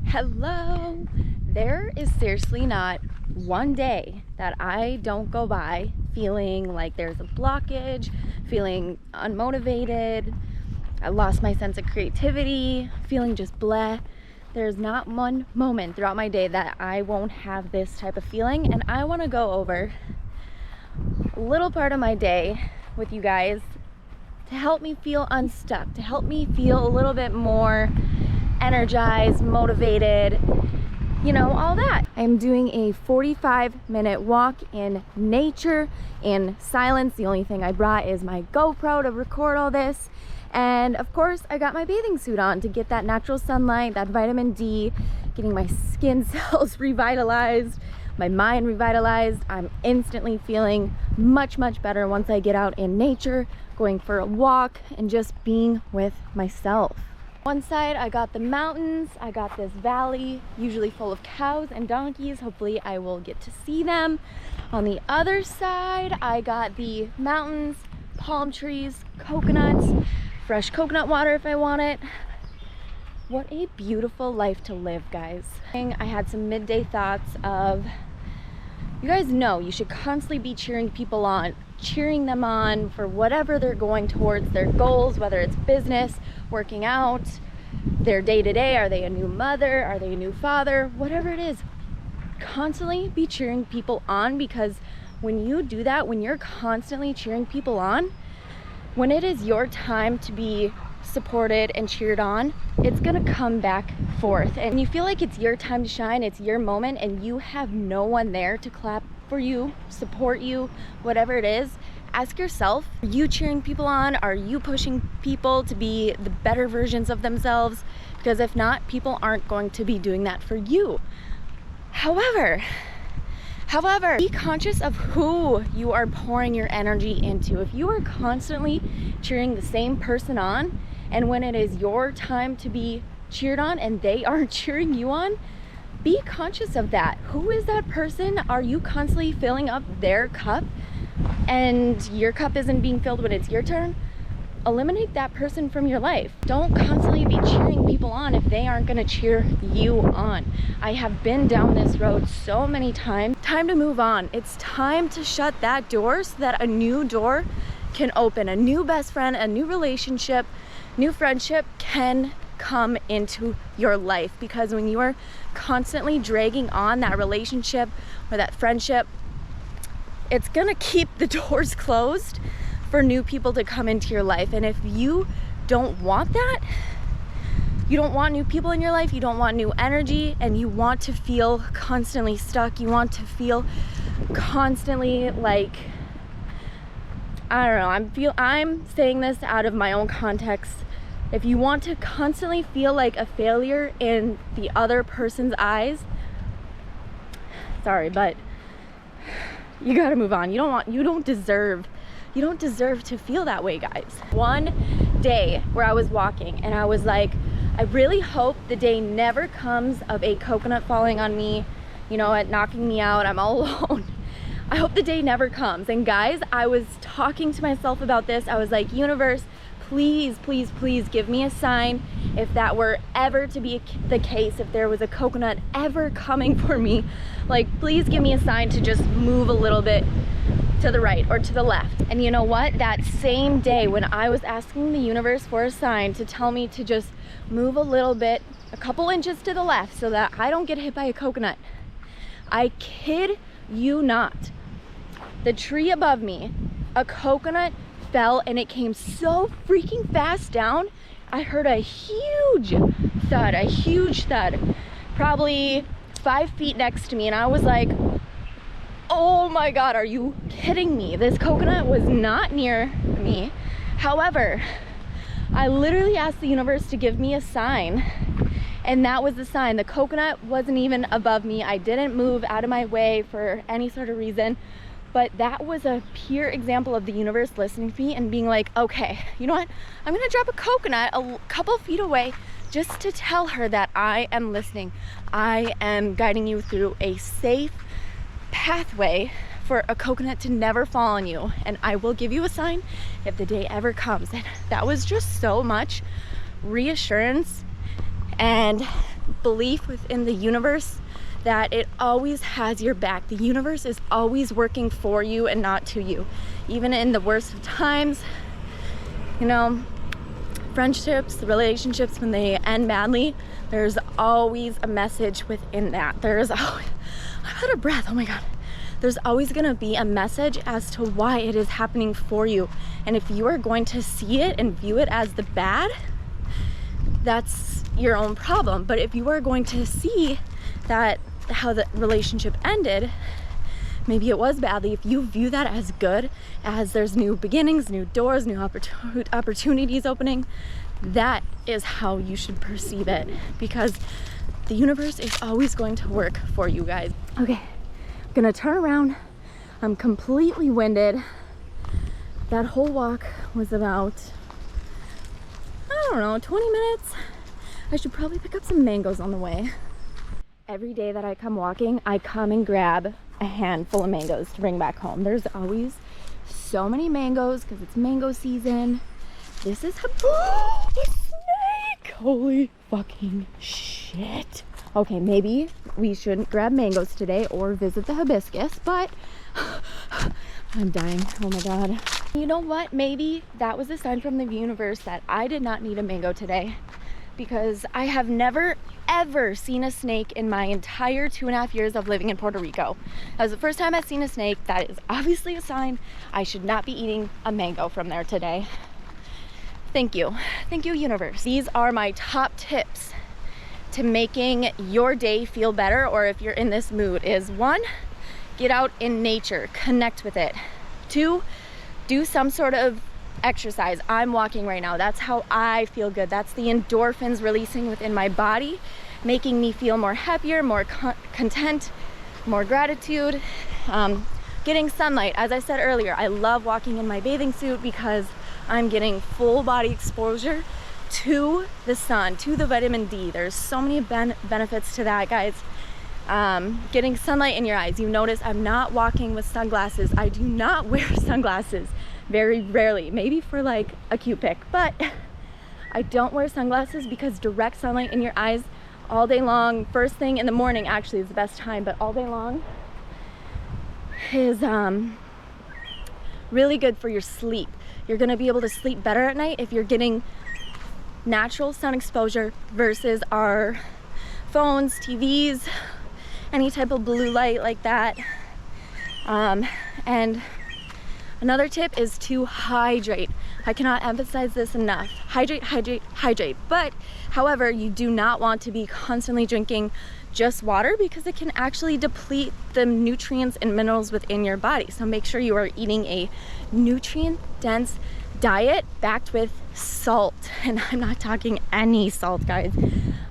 Hello. There is seriously not one day that I don't go by feeling like there's a blockage, feeling unmotivated, I lost my sense of creativity, feeling just bleh. There's not one moment throughout my day that I won't have this type of feeling, and I want to go over a little part of my day with you guys to help me feel unstuck, to help me feel a little bit more energized, motivated, you know, all that. I am doing a 45-minute walk in nature, in silence. The only thing I brought is my GoPro to record all this. And of course, I got my bathing suit on to get that natural sunlight, that vitamin D, getting my skin cells revitalized, my mind revitalized. I'm instantly feeling much better once I get out in nature, going for a walk and just being with myself. One side, I got the mountains, I got this valley, usually full of cows and donkeys. Hopefully I will get to see them. On the other side, I got the mountains, palm trees, coconuts, fresh coconut water if I want it. What a beautiful life to live, guys. I had some midday thoughts of, you guys know you should constantly be cheering people on, cheering them on for whatever they're going towards, their goals, whether it's business, working out, their day-to-day. Are they a new mother? Are they a new father? Whatever it is, constantly be cheering people on, because when you do that, when you're constantly cheering people on, when it is your time to be supported and cheered on, it's gonna come back forth. And you feel like it's your time to shine, it's your moment, and you have no one there to clap for you, support you, whatever it is. Ask yourself, are you cheering people on? Are you pushing people to be the better versions of themselves? Because if not, people aren't going to be doing that for you. However, be conscious of who you are pouring your energy into. If you are constantly cheering the same person on, and when it is your time to be cheered on and they aren't cheering you on, be conscious of that. Who is that person? Are you constantly filling up their cup and your cup isn't being filled when it's your turn? Eliminate that person from your life. Don't constantly be cheering people on if they aren't gonna cheer you on. I have been down this road so many times. Time to move on. It's time to shut that door so that a new door can open. A new best friend, a new relationship, new friendship can come into your life. Because when you are constantly dragging on that relationship or that friendship, it's gonna keep the doors closed for new people to come into your life. And if you don't want that, you don't want new people in your life, you don't want new energy, and you want to feel constantly stuck, you want to feel constantly like, I don't know, I'm saying this out of my own context. If you want to constantly feel like a failure in the other person's eyes, sorry, but you gotta move on. You don't deserve to feel that way, guys. One day where I was walking and I was like, I really hope the day never comes of a coconut falling on me, you know, at knocking me out, I'm all alone. I hope the day never comes. And guys, I was talking to myself about this. I was like, universe, please give me a sign if that were ever to be the case, if there was a coconut ever coming for me. Like, please give me a sign to just move a little bit to the right or to the left. And you know what? That same day when I was asking the universe for a sign to tell me to just move a little bit, a couple inches to the left so that I don't get hit by a coconut, I kid you not, the tree above me, a coconut fell, and it came so freaking fast down. I heard a huge thud, probably 5 feet next to me, and I was like, oh my God, are you kidding me? This coconut was not near me. However, I literally asked the universe to give me a sign, and that was the sign. The coconut wasn't even above me. I didn't move out of my way for any sort of reason. But that was a pure example of the universe listening to me and being like, okay, you know what? I'm gonna drop a coconut a couple feet away just to tell her that I am listening. I am guiding you through a safe pathway for a coconut to never fall on you. And I will give you a sign if the day ever comes. And that was just so much reassurance and belief within the universe that it always has your back. The universe is always working for you and not to you. Even in the worst of times, you know, friendships, relationships, when they end badly, there's always a message within that. There's always, I'm out of breath, oh my God. There's always gonna be a message as to why it is happening for you. And if you are going to see it and view it as the bad, that's your own problem. But if you are going to see that how the relationship ended, maybe it was badly, if you view that as good, as there's new beginnings, new doors, new opportunities opening, that is how you should perceive it, because the universe is always going to work for you guys. Okay, I'm gonna turn around. I'm completely winded. That whole walk was about, I don't know, 20 minutes. I should probably pick up some mangoes on the way. Every day that I come walking, I come and grab a handful of mangoes to bring back home. There's always so many mangoes because it's mango season. This is a snake! Holy fucking shit. Okay, maybe we shouldn't grab mangoes today or visit the hibiscus, but I'm dying. Oh my God. You know what? Maybe that was a sign from the universe that I did not need a mango today, because I have never ever seen a snake in my entire 2.5 years of living in Puerto Rico. That was the first time I've seen a snake. That is obviously a sign I should not be eating a mango from there today. Thank you. Thank you, universe. These are my top tips to making your day feel better, or if you're in this mood, is 1, get out in nature, connect with it. 2, do some sort of exercise. I'm walking right now. That's how I feel good. That's the endorphins releasing within my body, making me feel more happier, more content, more gratitude. Getting sunlight. As I said earlier, I love walking in my bathing suit because I'm getting full body exposure to the sun, to the vitamin D. There's so many benefits to that, guys. Getting sunlight in your eyes. You notice I'm not walking with sunglasses. I do not wear sunglasses. Very rarely, maybe for like a cute pic, but I don't wear sunglasses because direct sunlight in your eyes all day long, first thing in the morning actually is the best time, but all day long is really good for your sleep. You're gonna be able to sleep better at night if you're getting natural sun exposure versus our phones, TVs, any type of blue light like that. And another tip is to hydrate. I cannot emphasize this enough. Hydrate, hydrate, hydrate. But however, you do not want to be constantly drinking just water because it can actually deplete the nutrients and minerals within your body. So make sure you are eating a nutrient-dense diet backed with salt. And I'm not talking any salt, guys.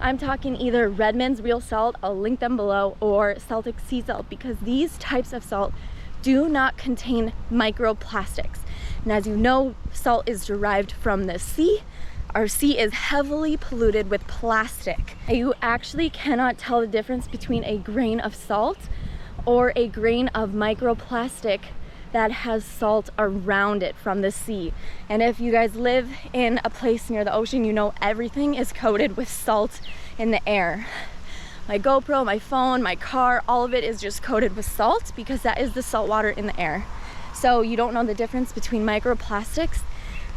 I'm talking either Redmonds Real salt, I'll link them below, or Celtic sea salt, because these types of salt do not contain microplastics. And as you know, salt is derived from the sea. Our sea is heavily polluted with plastic. You actually cannot tell the difference between a grain of salt or a grain of microplastic that has salt around it from the sea. And if you guys live in a place near the ocean, you know everything is coated with salt in the air. My GoPro, my phone, my car, all of it is just coated with salt because that is the salt water in the air. So you don't know the difference between microplastics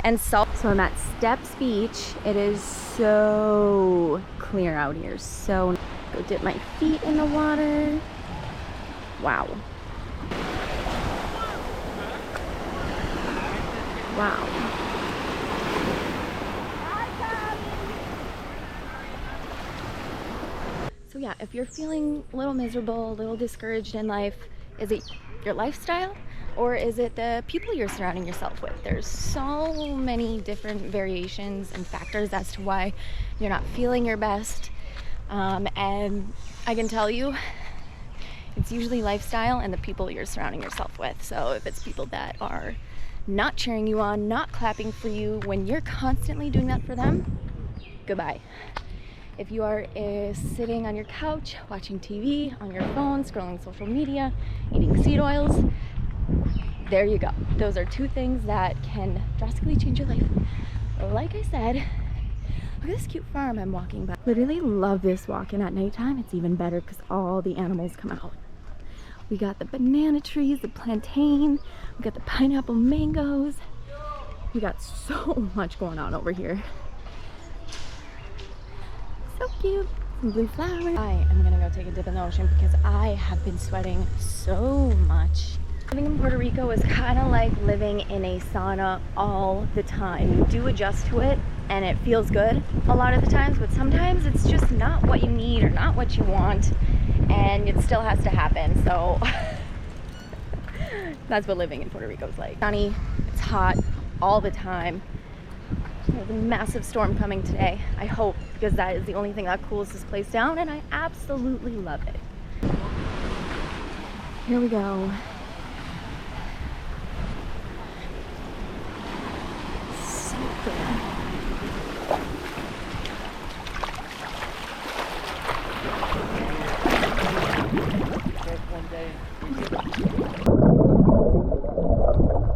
and salt. So I'm at Steps Beach. It is so clear out here. So go dip my feet in the water. Wow. Wow. So yeah, if you're feeling a little miserable, a little discouraged in life, is it your lifestyle or is it the people you're surrounding yourself with? There's so many different variations and factors as to why you're not feeling your best. And I can tell you, it's usually lifestyle and the people you're surrounding yourself with. So if it's people that are not cheering you on, not clapping for you when you're constantly doing that for them, goodbye. If you are sitting on your couch, watching TV, on your phone, scrolling social media, eating seed oils, there you go. Those are two things that can drastically change your life. Like I said, Look at this cute farm I'm walking by. Literally love this walk, and at nighttime it's even better because all the animals come out. We got the banana trees, the plantain, we got the pineapple mangoes. We got so much going on over here. So cute. Some blue flowers. I am gonna go take a dip in the ocean because I have been sweating so much. Living in Puerto Rico is kind of like living in a sauna all the time. You do adjust to it and it feels good a lot of the times, but sometimes it's just not what you need or not what you want, and it still has to happen. So that's what living in Puerto Rico is like. Sunny, it's hot all the time. There's a massive storm coming today, I hope, because that is the only thing that cools this place down, and I absolutely love it. Here we go. So good.